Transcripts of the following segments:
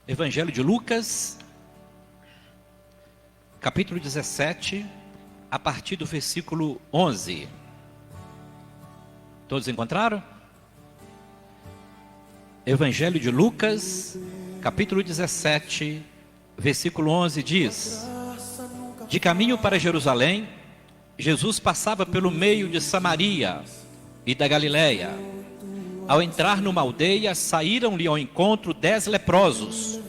Evangelho de Lucas, capítulo 17, a partir do versículo 11. Todos encontraram? Evangelho de Lucas, capítulo 17, versículo 11 diz: De caminho para Jerusalém, Jesus passava pelo meio de Samaria e da Galileia. Ao entrar numa aldeia, saíram-lhe ao encontro 10 leprosos,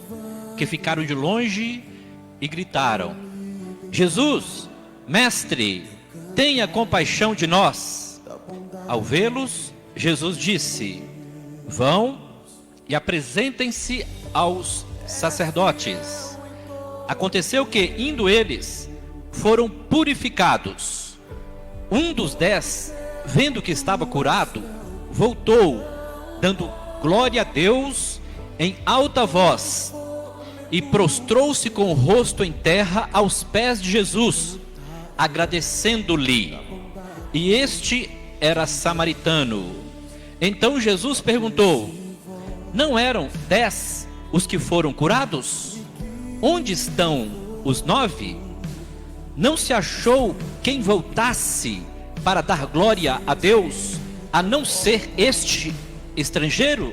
que ficaram de longe e gritaram: Jesus, mestre, tenha compaixão de nós. Ao vê-los, Jesus disse: Vão e apresentem-se aos sacerdotes. Aconteceu que, indo eles, foram purificados. Um dos 10, vendo que estava curado, voltou, dando glória a Deus em alta voz, e prostrou-se com o rosto em terra aos pés de Jesus, agradecendo-lhe. E este era samaritano. Então Jesus perguntou: Não eram 10 os que foram curados? Onde estão os 9? Não se achou quem voltasse para dar glória a Deus, a não ser este estrangeiro?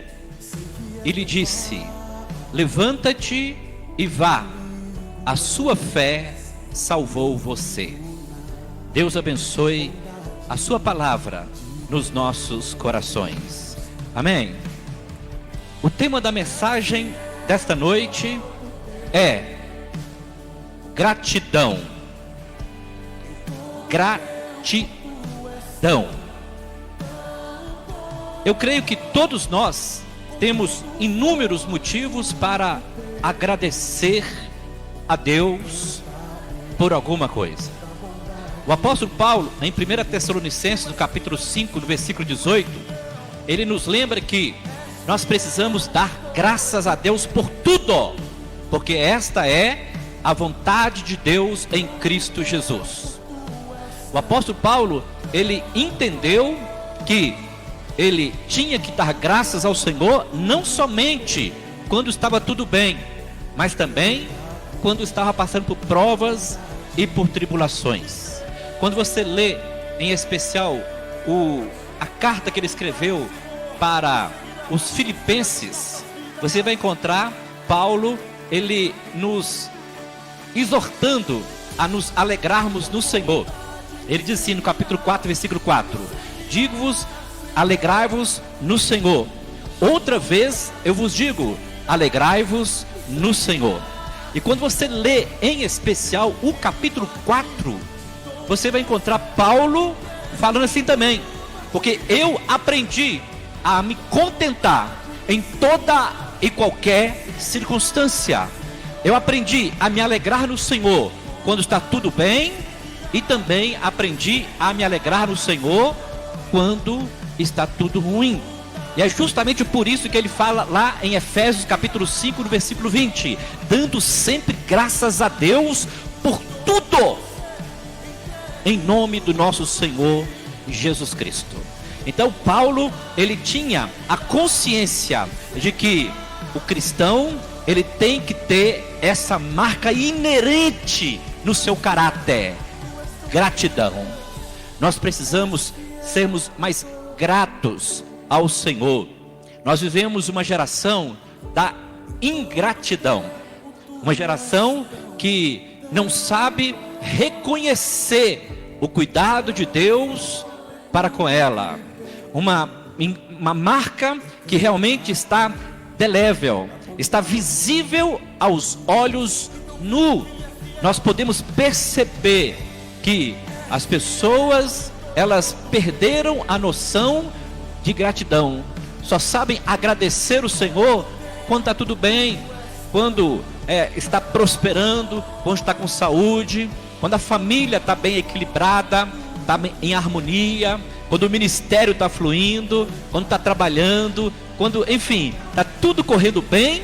E lhe disse: Levanta-te e vá, a sua fé salvou você. Deus abençoe a sua palavra nos nossos corações. Amém. O tema da mensagem desta noite é gratidão. Gratidão. Eu creio que todos nós temos inúmeros motivos para agradecer a Deus por alguma coisa. O apóstolo Paulo, em 1 Tessalonicenses, no capítulo 5, no versículo 18, ele nos lembra que nós precisamos dar graças a Deus por tudo, porque esta é a vontade de Deus em Cristo Jesus. O apóstolo Paulo, ele entendeu que ele tinha que dar graças ao Senhor, não somente quando estava tudo bem, mas também quando estava passando por provas e por tribulações. Quando você lê, em especial, a carta que ele escreveu para os filipenses, você vai encontrar Paulo, ele nos exortando a nos alegrarmos no Senhor. Ele diz assim no capítulo 4, versículo 4: Digo-vos, alegrai-vos no Senhor. Outra vez eu vos digo, alegrai-vos no Senhor. E quando você lê em especial o capítulo 4, você vai encontrar Paulo falando assim também: porque eu aprendi a me contentar em toda e qualquer circunstância. Eu aprendi a me alegrar no Senhor quando está tudo bem, e também aprendi a me alegrar no Senhor quando está tudo ruim. E é justamente por isso que ele fala lá em Efésios capítulo 5, no versículo 20: dando sempre graças a Deus por tudo, em nome do nosso Senhor Jesus Cristo. Então Paulo, ele tinha a consciência de que o cristão, ele tem que ter essa marca inerente no seu caráter: gratidão. Nós precisamos sermos mais gratos ao Senhor. Nós vivemos uma geração da ingratidão, uma geração que não sabe reconhecer o cuidado de Deus para com ela. Uma marca que realmente está delével, está visível aos olhos nu. Nós podemos perceber que as pessoas, elas perderam a noção de gratidão. Só sabem agradecer o Senhor quando está tudo bem, quando está prosperando, quando está com saúde, quando a família está bem equilibrada, está em harmonia, quando o ministério está fluindo, quando está trabalhando, quando, enfim, está tudo correndo bem.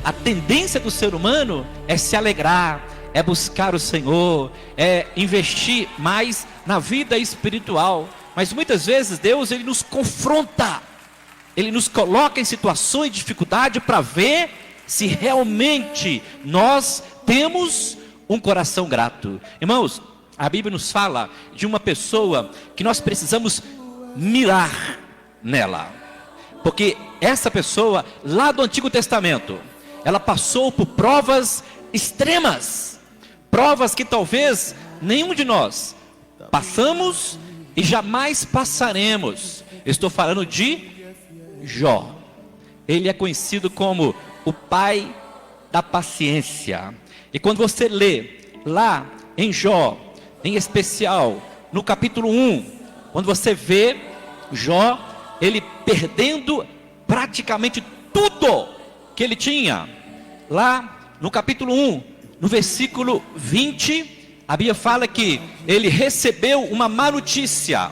A tendência do ser humano é se alegrar, é buscar o Senhor, é investir mais na vida espiritual. Mas muitas vezes Deus, ele nos confronta, ele nos coloca em situações de dificuldade para ver se realmente nós temos um coração grato. Irmãos, a Bíblia nos fala de uma pessoa que nós precisamos mirar nela, porque essa pessoa lá do Antigo Testamento, ela passou por provas extremas, provas que talvez nenhum de nós passamos e jamais passaremos. Estou falando de Jó. Ele é conhecido como o pai da paciência. E quando você lê lá em Jó, em especial no capítulo 1, quando você vê Jó, ele perdendo praticamente tudo que ele tinha, lá no capítulo 1, no versículo 20, a Bíblia fala que ele recebeu uma má notícia.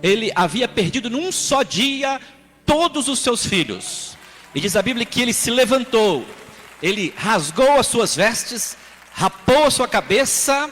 Ele havia perdido num só dia todos os seus filhos. E diz a Bíblia que ele se levantou, ele rasgou as suas vestes, rapou a sua cabeça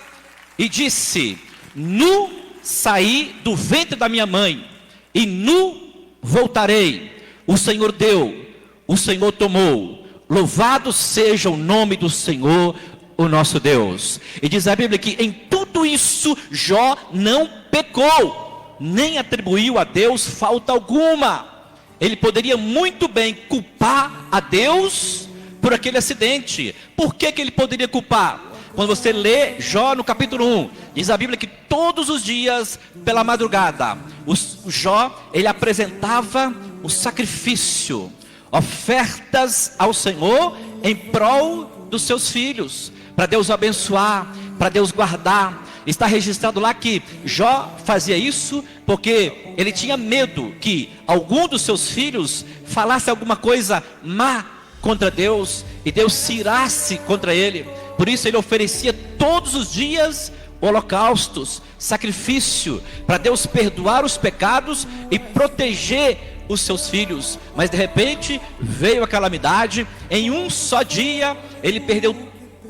e disse: nu saí do ventre da minha mãe, e nu voltarei. O Senhor deu, o Senhor tomou, louvado seja o nome do Senhor, o nosso Deus. E diz a Bíblia que em tudo isso Jó não pecou, nem atribuiu a Deus falta alguma. Ele poderia muito bem culpar a Deus por aquele acidente. Por que ele poderia culpar? Quando você lê Jó no capítulo 1, diz a Bíblia que todos os dias pela madrugada, o Jó, ele apresentava o sacrifício, ofertas ao Senhor em prol dos seus filhos, para Deus abençoar, para Deus guardar. Está registrado lá que Jó fazia isso porque ele tinha medo que algum dos seus filhos falasse alguma coisa má contra Deus e Deus se irasse contra ele. Por isso ele oferecia todos os dias holocaustos, sacrifício, para Deus perdoar os pecados e proteger os seus filhos. Mas de repente veio a calamidade. Em um só dia ele perdeu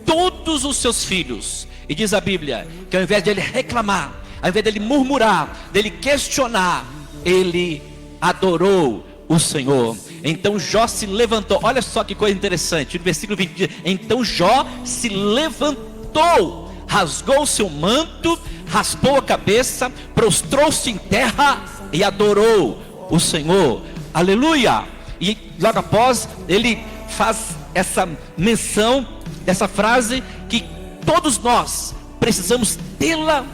todos os seus filhos. E diz a Bíblia que ao invés de ele reclamar, ao invés de ele murmurar, dele questionar, ele adorou o Senhor. Então Jó se levantou. Olha só que coisa interessante, no versículo 20 diz: então Jó se levantou, rasgou o seu manto, raspou a cabeça, prostrou-se em terra e adorou o Senhor. Aleluia. E logo após ele faz essa menção dessa frase que todos nós precisamos tê-la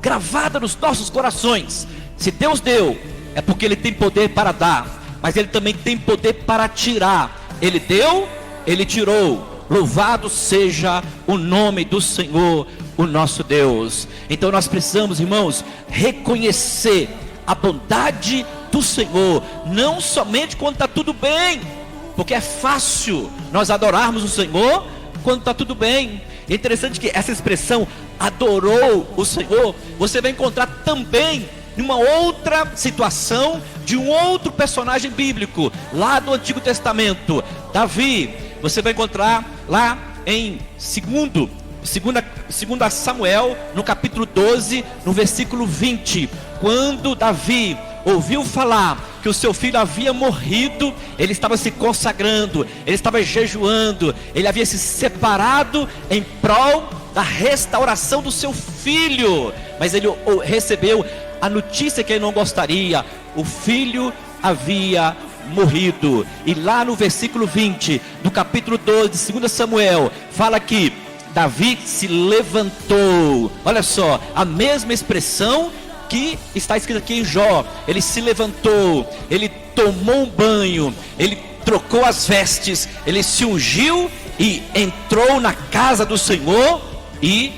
gravada nos nossos corações. Se Deus deu, é porque Ele tem poder para dar, mas Ele também tem poder para tirar. Ele deu, Ele tirou. Louvado seja o nome do Senhor, o nosso Deus. Então nós precisamos, irmãos, reconhecer a bondade do Senhor, não somente quando está tudo bem, porque é fácil nós adorarmos o Senhor quando está tudo bem. É interessante que essa expressão, adorou o Senhor, você vai encontrar também numa outra situação de um outro personagem bíblico, lá do Antigo Testamento, Davi. Você vai encontrar lá em 2 Samuel, no capítulo 12, no versículo 20, quando Davi ouviu falar que o seu filho havia morrido, ele estava se consagrando, ele estava jejuando, ele havia se separado em prol da restauração do seu filho, mas ele recebeu a notícia que ele não gostaria: o filho havia morrido. E lá no versículo 20 do capítulo 12 de 2 Samuel, fala que Davi se levantou. Olha só, a mesma expressão que está escrito aqui em Jó. Ele se levantou, ele tomou um banho, ele trocou as vestes, ele se ungiu e entrou na casa do Senhor e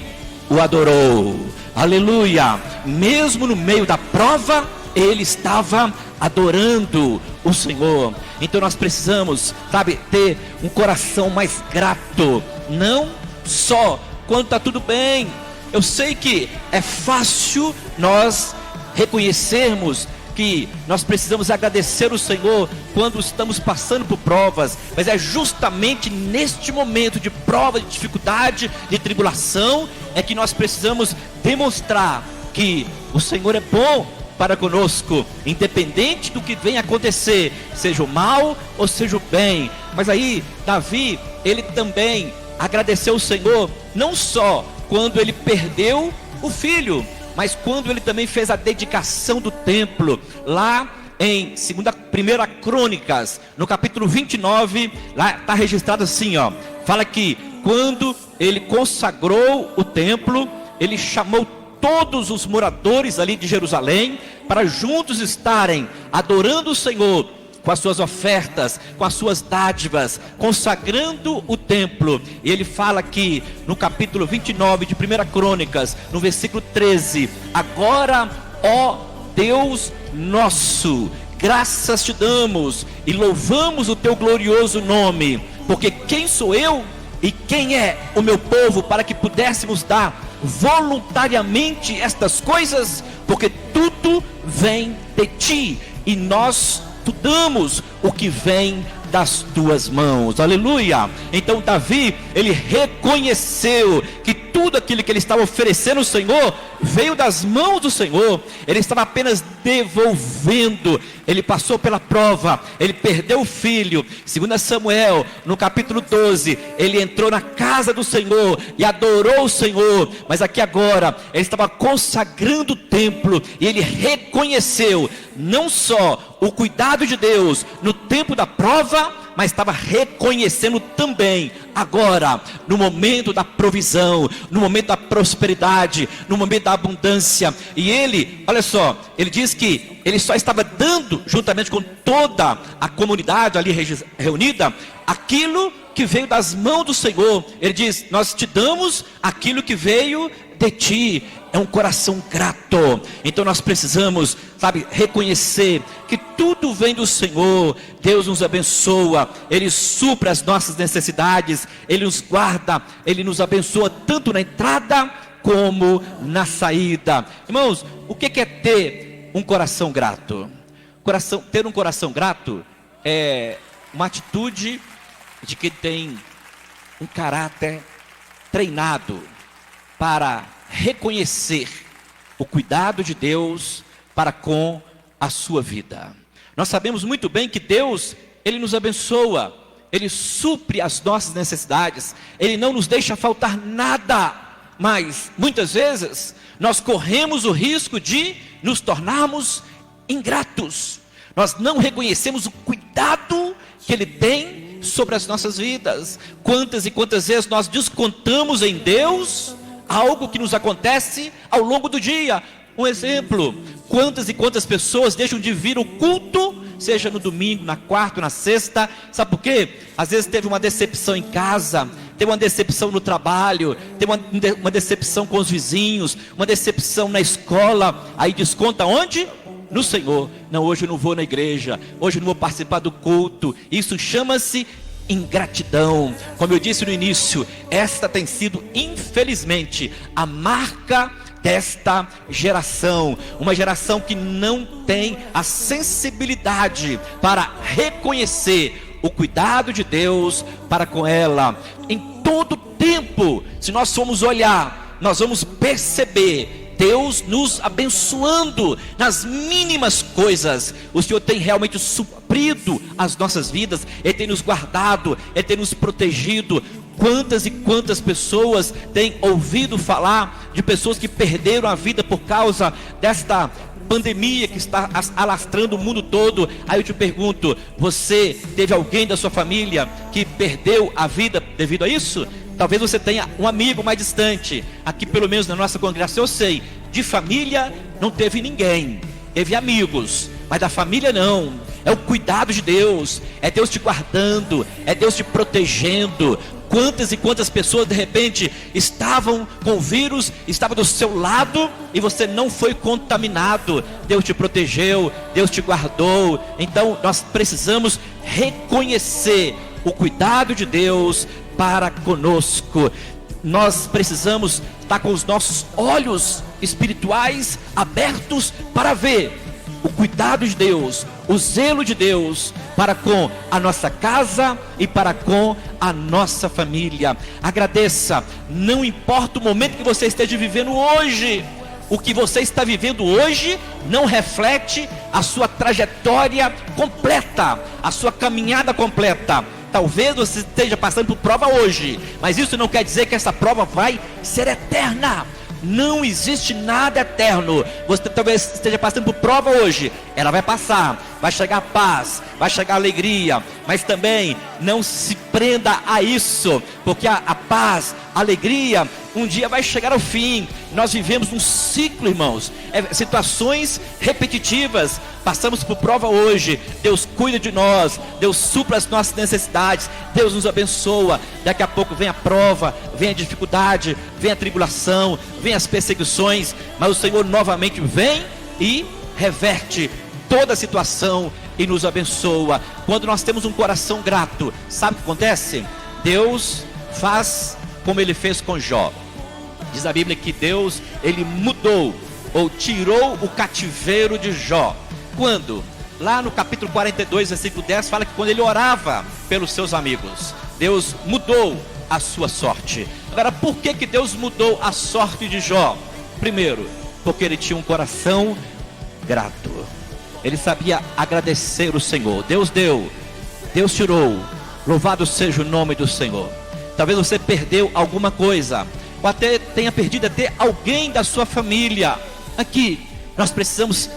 o adorou. Aleluia. Mesmo no meio da prova, ele estava adorando o Senhor. Então nós precisamos, sabe, ter um coração mais grato, não só quando está tudo bem. Eu sei que é fácil nós reconhecermos que nós precisamos agradecer o Senhor quando estamos passando por provas, mas é justamente neste momento de prova, de dificuldade, de tribulação, é que nós precisamos demonstrar que o Senhor é bom para conosco, independente do que venha acontecer, seja o mal ou seja o bem. Mas aí Davi, ele também agradeceu o Senhor, não só quando ele perdeu o filho, mas quando ele também fez a dedicação do templo. Lá em 1 Crônicas, no capítulo 29, lá está registrado assim, ó, fala que quando ele consagrou o templo, ele chamou todos os moradores ali de Jerusalém para juntos estarem adorando o Senhor com as suas ofertas, com as suas dádivas, consagrando o templo. E ele fala aqui no capítulo 29 de 1 Crônicas, no versículo 13: agora, ó Deus nosso, graças te damos e louvamos o teu glorioso nome, porque quem sou eu e quem é o meu povo para que pudéssemos dar voluntariamente estas coisas? Porque tudo vem de ti e nós te damos o que vem das tuas mãos. Aleluia. Então Davi, ele reconheceu que tudo aquilo que ele estava oferecendo ao Senhor veio das mãos do Senhor. Ele estava apenas devolvendo. Ele passou pela prova, ele perdeu o filho. 2 Samuel, no capítulo 12, ele entrou na casa do Senhor e adorou o Senhor. Mas aqui agora, ele estava consagrando o templo e ele reconheceu não só o cuidado de Deus no tempo da prova, mas estava reconhecendo também agora, no momento da provisão, no momento da prosperidade, no momento da abundância. E ele, olha só, ele diz que ele só estava dando, juntamente com toda a comunidade ali reunida, aquilo que veio das mãos do Senhor. Ele diz: nós te damos aquilo que veio de ti. É um coração grato. Então nós precisamos, sabe, reconhecer que tudo vem do Senhor. Deus nos abençoa, Ele supre as nossas necessidades, Ele nos guarda, Ele nos abençoa tanto na entrada como na saída. Irmãos, o que é ter um coração grato? Ter um coração grato é uma atitude de quem tem um caráter treinado para reconhecer o cuidado de Deus para com a sua vida. Nós sabemos muito bem que Deus, Ele nos abençoa, Ele supre as nossas necessidades, Ele não nos deixa faltar nada. Mas muitas vezes nós corremos o risco de nos tornarmos ingratos. Nós não reconhecemos o cuidado que Ele tem sobre as nossas vidas. Quantas e quantas vezes nós descontamos em Deus algo que nos acontece ao longo do dia. Um exemplo: quantas e quantas pessoas deixam de vir ao culto, seja no domingo, na quarta, na sexta. Sabe por quê? Às vezes teve uma decepção em casa, teve uma decepção no trabalho, teve uma decepção com os vizinhos, uma decepção na escola. Aí desconta onde? No Senhor. Não, hoje eu não vou na igreja, hoje eu não vou participar do culto. Isso chama-se ingratidão. Como eu disse no início, esta tem sido, infelizmente, a marca desta geração. Uma geração que não tem a sensibilidade para reconhecer o cuidado de Deus para com ela. Em todo tempo, se nós formos olhar, nós vamos perceber Deus nos abençoando nas mínimas coisas. O Senhor tem realmente suprido as nossas vidas, Ele tem nos guardado, Ele tem nos protegido. Quantas e quantas pessoas têm ouvido falar de pessoas que perderam a vida por causa desta pandemia que está alastrando o mundo todo? Aí eu te pergunto: você teve alguém da sua família que perdeu a vida devido a isso? Talvez você tenha um amigo mais distante. Aqui, pelo menos na nossa congregação, eu sei, de família não teve ninguém, teve amigos, mas da família não. É o cuidado de Deus, é Deus te guardando, é Deus te protegendo. Quantas e quantas pessoas de repente estavam com o vírus, estavam do seu lado e você não foi contaminado. Deus te protegeu, Deus te guardou. Então nós precisamos reconhecer o cuidado de Deus para conosco. Nós precisamos estar com os nossos olhos espirituais abertos para ver o cuidado de Deus, o zelo de Deus para com a nossa casa e para com a nossa família. Agradeça, não importa o momento que você esteja vivendo hoje. o que você está vivendo hoje não reflete a sua trajetória completa, a sua caminhada completa. Talvez você esteja passando por prova hoje, mas isso não quer dizer que essa prova vai ser eterna. Não existe nada eterno. Você talvez esteja passando por prova hoje, ela vai passar, vai chegar a paz, vai chegar a alegria, mas também não se prenda a isso, porque a paz, a alegria, um dia vai chegar ao fim. Nós vivemos um ciclo, irmãos, situações repetitivas. Passamos por prova hoje, Deus cuida de nós, Deus supra as nossas necessidades, Deus nos abençoa. Daqui a pouco vem a prova, vem a dificuldade, vem a tribulação, vem as perseguições, mas o Senhor novamente vem e reverte toda a situação e nos abençoa. Quando nós temos um coração grato, sabe o que acontece? Deus faz como Ele fez com Jó. Diz a Bíblia que Deus, Ele mudou ou tirou o cativeiro de Jó. Quando? Lá no capítulo 42, versículo 10, fala que quando ele orava pelos seus amigos, Deus mudou a sua sorte. Agora, por que Deus mudou a sorte de Jó? Primeiro, porque ele tinha um coração grato. Ele sabia agradecer o Senhor. Deus deu, Deus tirou. Louvado seja o nome do Senhor. Talvez você perdeu alguma coisa, ou até tenha perdido até alguém da sua família. Aqui, nós precisamos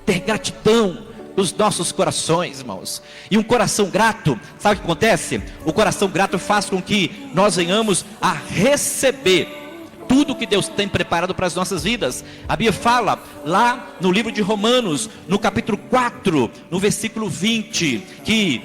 ter gratidão nos nossos corações, irmãos. E um coração grato, sabe o que acontece? O coração grato faz com que nós venhamos a receber tudo que Deus tem preparado para as nossas vidas. A Bíblia fala lá no livro de Romanos, no capítulo 4, no versículo 20, que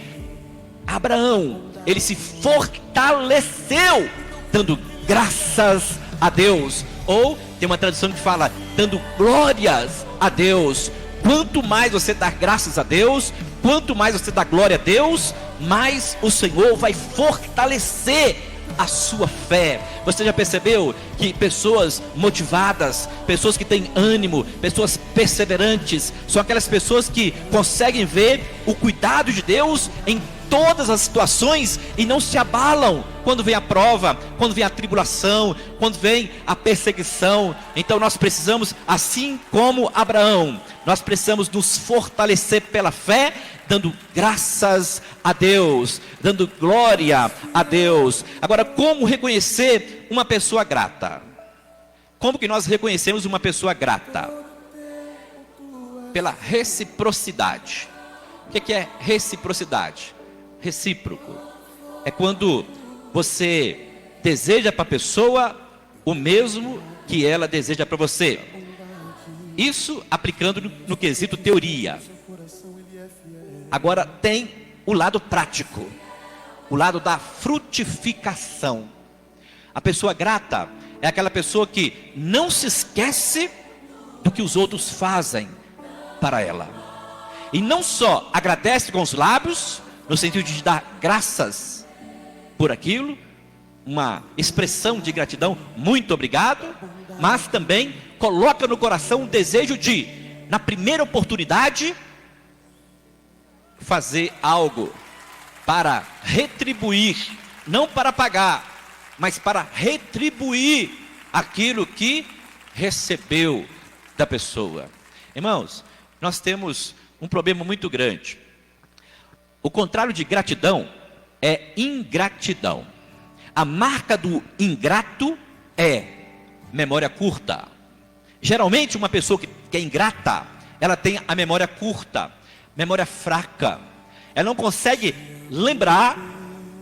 Abraão, ele se fortaleceu dando graças a Deus. Ou tem uma tradução que fala dando glórias a Deus. Quanto mais você dá graças a Deus, quanto mais você dá glória a Deus, mais o Senhor vai fortalecer a sua fé. Você já percebeu que pessoas motivadas, pessoas que têm ânimo, pessoas perseverantes, são aquelas pessoas que conseguem ver o cuidado de Deus em todas as situações e não se abalam quando vem a prova, quando vem a tribulação, quando vem a perseguição. Então nós precisamos, assim como Abraão, nós precisamos nos fortalecer pela fé, dando graças a Deus, dando glória a Deus. Agora, como reconhecer uma pessoa grata? Como que nós reconhecemos uma pessoa grata? Pela reciprocidade. O que é reciprocidade? Recíproco é quando você deseja para a pessoa o mesmo que ela deseja para você. Isso aplicando no quesito teoria. Agora tem o lado prático, o lado da frutificação. A pessoa grata é aquela pessoa que não se esquece do que os outros fazem para ela, e não só agradece com os lábios, no sentido de dar graças por aquilo, uma expressão de gratidão, muito obrigado, mas também coloca no coração o desejo de, na primeira oportunidade, fazer algo para retribuir, não para pagar, mas para retribuir aquilo que recebeu da pessoa. Irmãos, nós temos um problema muito grande. O contrário de gratidão é ingratidão. A marca do ingrato é memória curta. Geralmente uma pessoa que é ingrata, ela tem a memória curta, memória fraca. Ela não consegue lembrar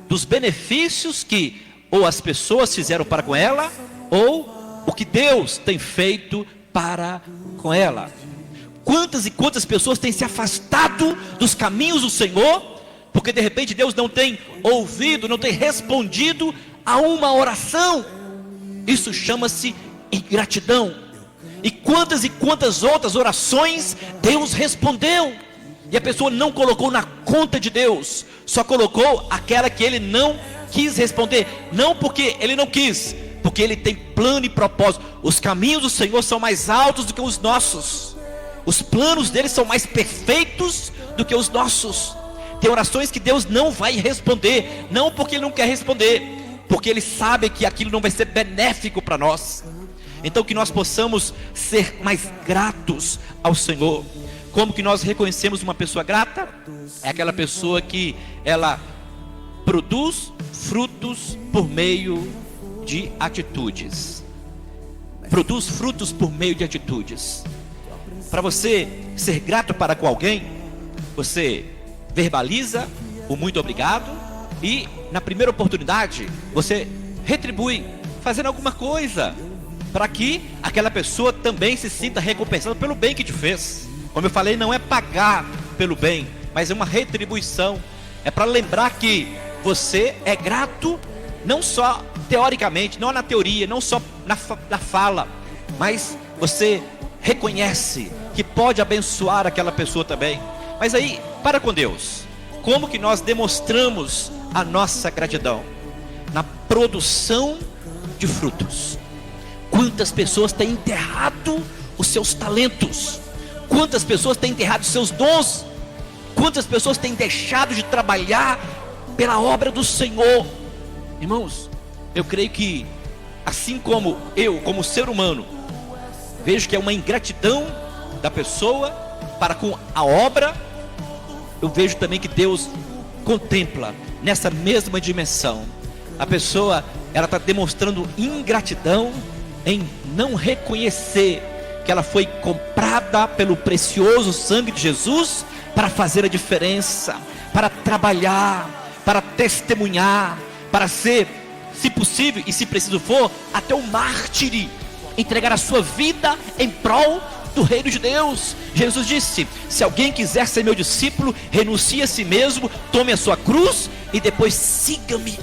dos benefícios que ou as pessoas fizeram para com ela, ou o que Deus tem feito para com ela. Quantas e quantas pessoas têm se afastado dos caminhos do Senhor, porque de repente Deus não tem ouvido, não tem respondido a uma oração. Isso chama-se ingratidão. E quantas outras orações Deus respondeu, e a pessoa não colocou na conta de Deus, só colocou aquela que Ele não quis responder. Não porque Ele não quis, porque Ele tem plano e propósito. Os caminhos do Senhor são mais altos do que os nossos. Os planos dele são mais perfeitos do que os nossos. Tem orações que Deus não vai responder, não porque Ele não quer responder, porque Ele sabe que aquilo não vai ser benéfico para nós. Então que nós possamos ser mais gratos ao Senhor. Como que nós reconhecemos uma pessoa grata? É aquela pessoa que ela produz frutos por meio de atitudes. Produz frutos por meio de atitudes. Para você ser grato para com alguém, você verbaliza o muito obrigado e na primeira oportunidade você retribui fazendo alguma coisa para que aquela pessoa também se sinta recompensada pelo bem que te fez. Como eu falei, não é pagar pelo bem, mas é uma retribuição. É para lembrar que você é grato, não só teoricamente, não na teoria, não só na fala, mas você reconhece que pode abençoar aquela pessoa também. Mas aí, para com Deus, como que nós demonstramos a nossa gratidão? Na produção de frutos. Quantas pessoas têm enterrado os seus talentos? Quantas pessoas têm enterrado os seus dons? Quantas pessoas têm deixado de trabalhar pela obra do Senhor? Irmãos, eu creio que assim como eu, como ser humano, vejo que é uma ingratidão da pessoa para com a obra, eu vejo também que Deus contempla nessa mesma dimensão. A pessoa, ela está demonstrando ingratidão em não reconhecer que ela foi comprada pelo precioso sangue de Jesus para fazer a diferença, para trabalhar, para testemunhar, para ser, se possível e se preciso for, até um mártir, entregar a sua vida em prol do reino de Deus. Jesus disse: se alguém quiser ser meu discípulo, renuncie a si mesmo, tome a sua cruz e depois siga-me.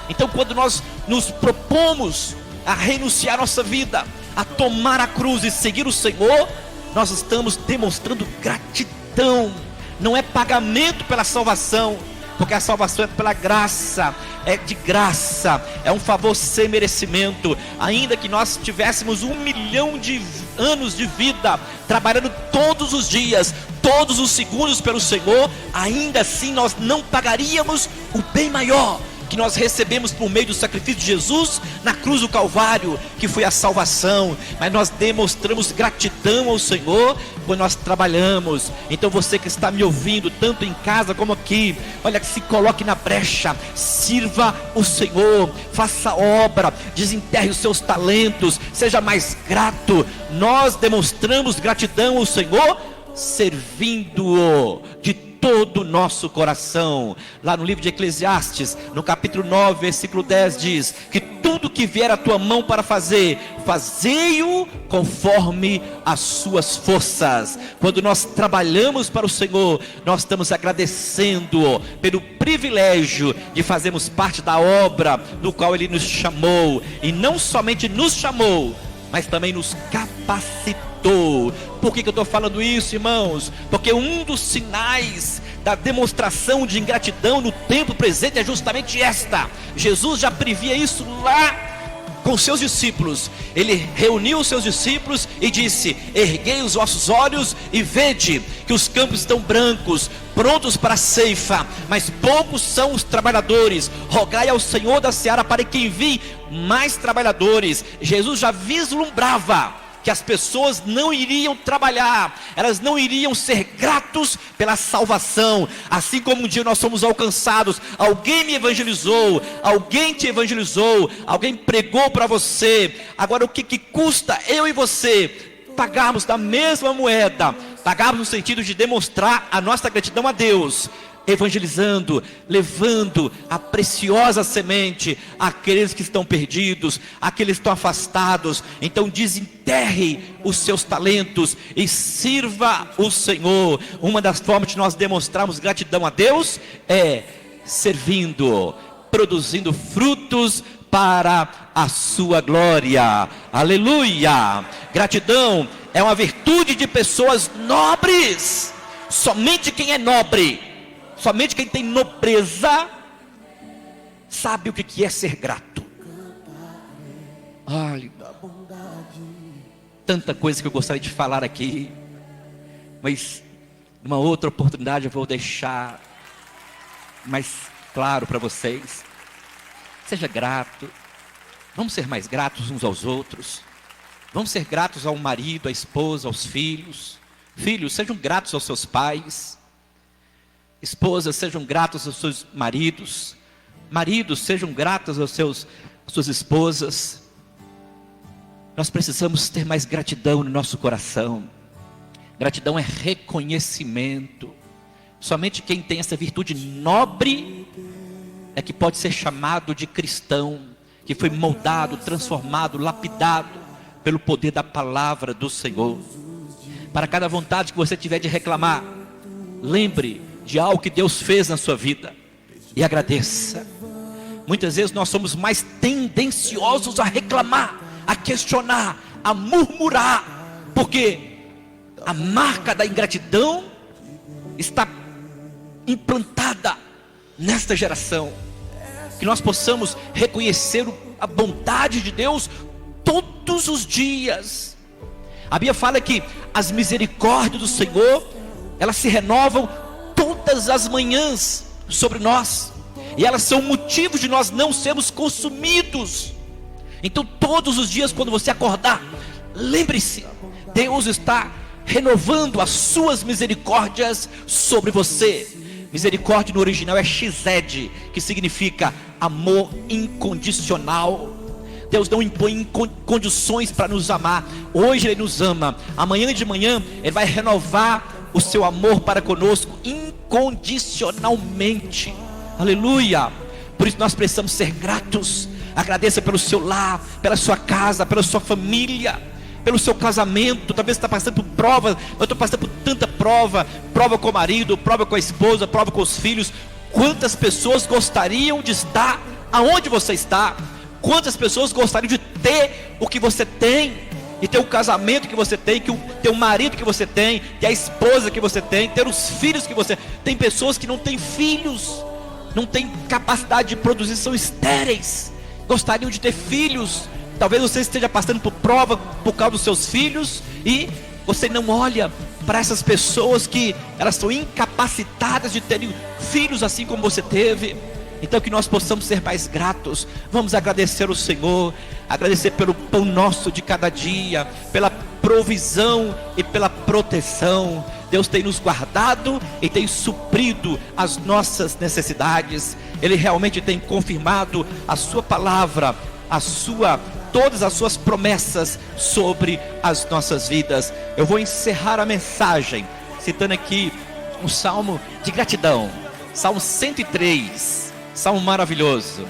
Então, quando nós nos propomos a renunciar a nossa vida, a tomar a cruz e seguir o Senhor, nós estamos demonstrando gratidão. Não é pagamento pela salvação, porque a salvação é pela graça, é de graça, é um favor sem merecimento. Ainda que nós tivéssemos 1 milhão de anos de vida, trabalhando todos os dias, todos os segundos pelo Senhor, ainda assim nós não pagaríamos o bem maior que nós recebemos por meio do sacrifício de Jesus na cruz do Calvário, que foi a salvação. Mas nós demonstramos gratidão ao Senhor quando nós trabalhamos. Então você que está me ouvindo, tanto em casa como aqui, olha, que se coloque na brecha, sirva o Senhor, faça obra, desenterre os seus talentos, seja mais grato. Nós demonstramos gratidão ao Senhor servindo-o de todo o nosso coração. Lá no livro de Eclesiastes, no capítulo 9, versículo 10, diz que tudo que vier à tua mão para fazer, fazei-o conforme as suas forças. Quando nós trabalhamos para o Senhor, nós estamos agradecendo pelo privilégio de fazermos parte da obra do qual Ele nos chamou, e não somente nos chamou, mas também nos capacitou. Por que eu estou falando isso, irmãos? Porque um dos sinais da demonstração de ingratidão no tempo presente é justamente esta. Jesus já previa isso lá com seus discípulos. Ele reuniu os seus discípulos e disse: erguei os vossos olhos e vede que os campos estão brancos, prontos para a ceifa, mas poucos são os trabalhadores. Rogai ao Senhor da seara para que envie mais trabalhadores. Jesus já vislumbrava que as pessoas não iriam trabalhar, elas não iriam ser gratos pela salvação. Assim como um dia nós somos alcançados, alguém me evangelizou, alguém te evangelizou, alguém pregou para você. Agora o que custa eu e você pagarmos da mesma moeda, pagarmos no sentido de demonstrar a nossa gratidão a Deus, evangelizando, levando a preciosa semente àqueles que estão perdidos, àqueles que estão afastados. Então desenterre os seus talentos e sirva o Senhor. Uma das formas de nós demonstrarmos gratidão a Deus é servindo, produzindo frutos para a sua glória. Aleluia! Gratidão é uma virtude de pessoas nobres. Somente quem é nobre, somente quem tem nobreza sabe o que é ser grato. Olha, tanta coisa que eu gostaria de falar aqui, mas numa outra oportunidade eu vou deixar mais claro para vocês. Seja grato, vamos ser mais gratos uns aos outros. Vamos ser gratos ao marido, à esposa, aos filhos. Filhos, sejam gratos aos seus pais. Esposas, sejam gratos aos seus maridos. Maridos, sejam gratos às suas esposas. Nós precisamos ter mais gratidão no nosso coração. Gratidão é reconhecimento. Somente quem tem essa virtude nobre é que pode ser chamado de cristão, que foi moldado, transformado, lapidado pelo poder da palavra do Senhor. Para cada vontade que você tiver de reclamar, lembre de algo que Deus fez na sua vida e agradeça. Muitas vezes nós somos mais tendenciosos a reclamar, a questionar, a murmurar, porque a marca da ingratidão está implantada nesta geração. Que nós possamos reconhecer a bondade de Deus todos os dias. A Bíblia fala que as misericórdias do Senhor, elas se renovam todas as manhãs sobre nós, e elas são motivos de nós não sermos consumidos. Então todos os dias, quando você acordar, lembre-se, Deus está renovando as suas misericórdias sobre você. Misericórdia no original é xed, que significa amor incondicional. Deus não impõe condições para nos amar. Hoje Ele nos ama, amanhã de manhã Ele vai renovar o seu amor para conosco incondicionalmente. Aleluia. Por isso nós precisamos ser gratos. Agradeça pelo seu lar, pela sua casa, pela sua família, pelo seu casamento. Talvez você está passando por prova. Eu estou passando por tanta prova. Prova com o marido, prova com a esposa, prova com os filhos. Quantas pessoas gostariam de estar aonde você está? Quantas pessoas gostariam de ter o que você tem, de ter o casamento que você tem, ter o marido que você tem, ter a esposa que você tem, ter os filhos que você tem. Pessoas que não têm filhos, não têm capacidade de produzir, são estéreis, gostariam de ter filhos. Talvez você esteja passando por prova por causa dos seus filhos, e você não olha para essas pessoas que elas são incapacitadas de terem filhos assim como você teve. Então que nós possamos ser mais gratos. Vamos agradecer ao Senhor, agradecer pelo pão nosso de cada dia, pela provisão e pela proteção. Deus tem nos guardado e tem suprido as nossas necessidades. Ele realmente tem confirmado a sua palavra, todas as suas promessas sobre as nossas vidas. Eu vou encerrar a mensagem citando aqui um salmo de gratidão, Salmo 103. Salmo maravilhoso.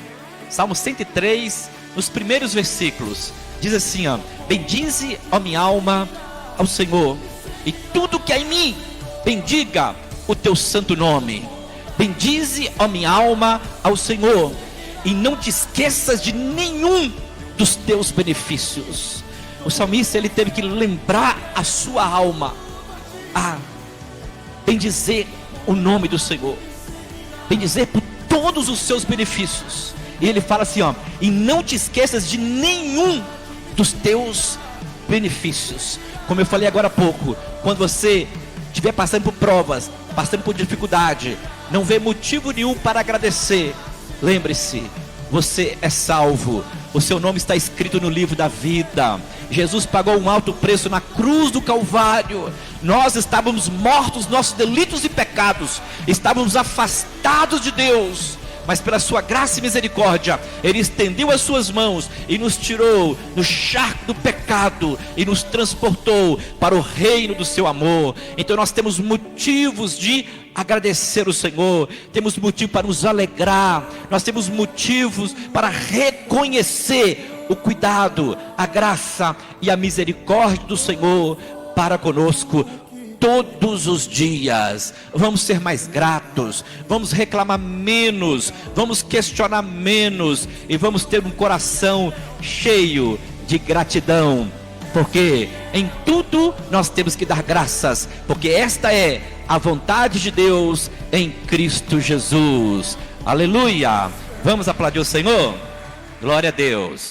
Salmo 103, nos primeiros versículos, diz assim, ó: bendize, ó minha alma, ao Senhor, e tudo que há em mim, bendiga o teu santo nome. Bendize, ó minha alma, ao Senhor, e não te esqueças de nenhum dos teus benefícios. O salmista, ele teve que lembrar a sua alma a bendizer o nome do Senhor, bendizer por todos os seus benefícios. E ele fala assim, ó: e não te esqueças de nenhum dos teus benefícios. Como eu falei agora há pouco, quando você estiver passando por provas, passando por dificuldade, não vê motivo nenhum para agradecer, lembre-se, você é salvo. O seu nome está escrito no livro da vida. Jesus pagou um alto preço na cruz do Calvário. Nós estávamos mortos, nossos delitos e pecados, estávamos afastados de Deus, mas pela sua graça e misericórdia, Ele estendeu as suas mãos e nos tirou do charco do pecado e nos transportou para o reino do seu amor. Então nós temos motivos de agradecer o Senhor, temos motivo para nos alegrar, nós temos motivos para reconhecer o cuidado, a graça e a misericórdia do Senhor para conosco todos os dias. Vamos ser mais gratos, vamos reclamar menos, vamos questionar menos, e vamos ter um coração cheio de gratidão, porque em tudo nós temos que dar graças, porque esta é a vontade de Deus em Cristo Jesus. Aleluia! Vamos aplaudir o Senhor? Glória a Deus!